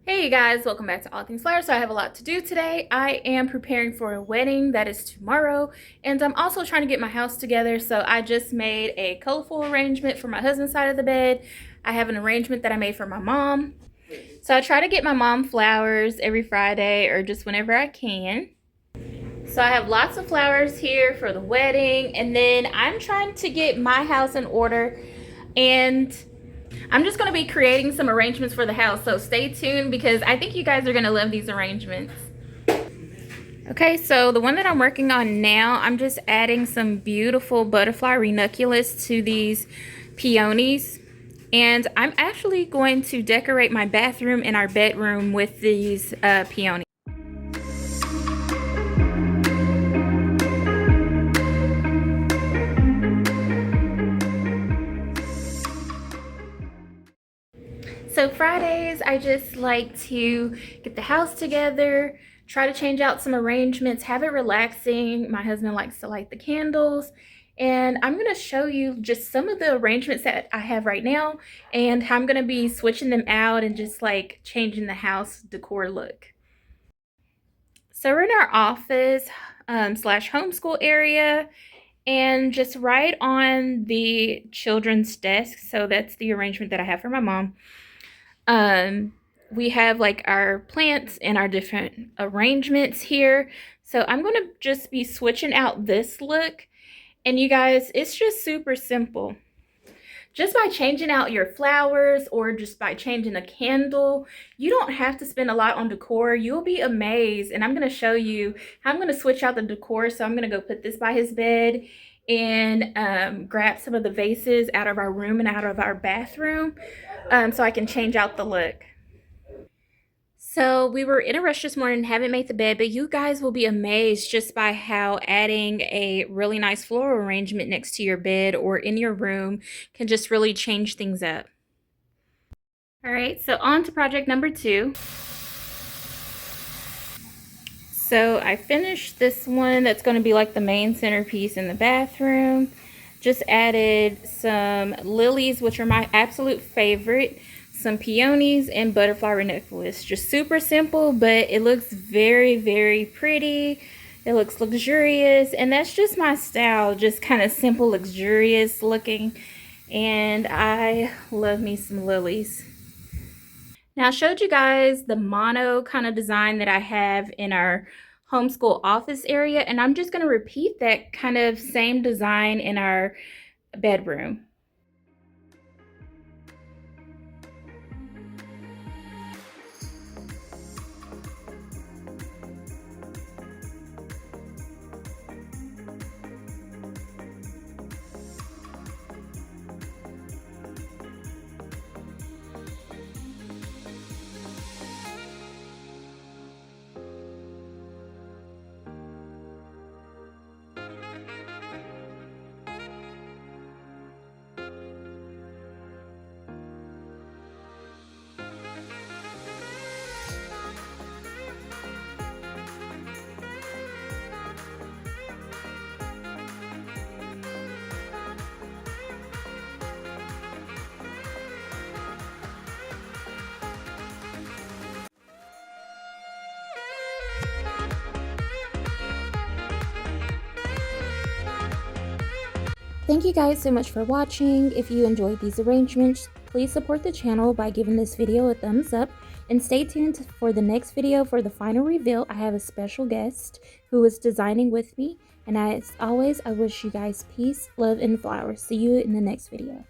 Hey you guys, welcome back to All Things Flower. So I have a lot to do today. I am preparing for a wedding that is tomorrow, and I'm also trying to get my house together. So I just made a colorful arrangement for my husband's side of the bed. I have an arrangement that I made for my mom. So I try to get my mom flowers every Friday or just whenever I can. So I have lots of flowers here for the wedding, and then I'm trying to get my house in order, and I'm just going to be creating some arrangements for the house, so stay tuned because I think you guys are going to love these arrangements. Okay, so the one that I'm working on now, I'm just adding some beautiful butterfly ranunculus to these peonies. And I'm actually going to decorate my bathroom and our bedroom with these peonies. So Fridays, I just like to get the house together, try to change out some arrangements, have it relaxing. My husband likes to light the candles. And I'm going to show you just some of the arrangements that I have right now and how I'm going to be switching them out and just like changing the house decor look. So we're in our office slash homeschool area, and just right on the children's desk. So that's the arrangement that I have for my mom. We have like our plants and our different arrangements here. So I'm going to just be switching out this look. And you guys, it's just super simple. Just by changing out your flowers or just by changing a candle, you don't have to spend a lot on decor. You'll be amazed. And I'm going to show you how I'm going to switch out the decor. So I'm going to go put this by his bed and grab some of the vases out of our room and out of our bathroom so I can change out the look. So we were in a rush this morning, haven't made the bed, but you guys will be amazed just by how adding a really nice floral arrangement next to your bed or in your room can just really change things up. All right, so on to project number 2. So I finished this one that's going to be like the main centerpiece in the bathroom. Just added some lilies, which are my absolute favorite, some peonies, and butterfly ranunculus. Just super simple, but it looks very, very pretty. It looks luxurious, and that's just my style, just kind of simple, luxurious looking. And I love me some lilies. Now I showed you guys the mono kind of design that I have in our homeschool office area, and I'm just going to repeat that kind of same design in our bedroom. Thank you guys so much for watching. If you enjoyed these arrangements, please support the channel by giving this video a thumbs up, and stay tuned for the next video for the final reveal. I have a special guest who is designing with me, and as always, I wish you guys peace, love, and flowers. See you in the next video.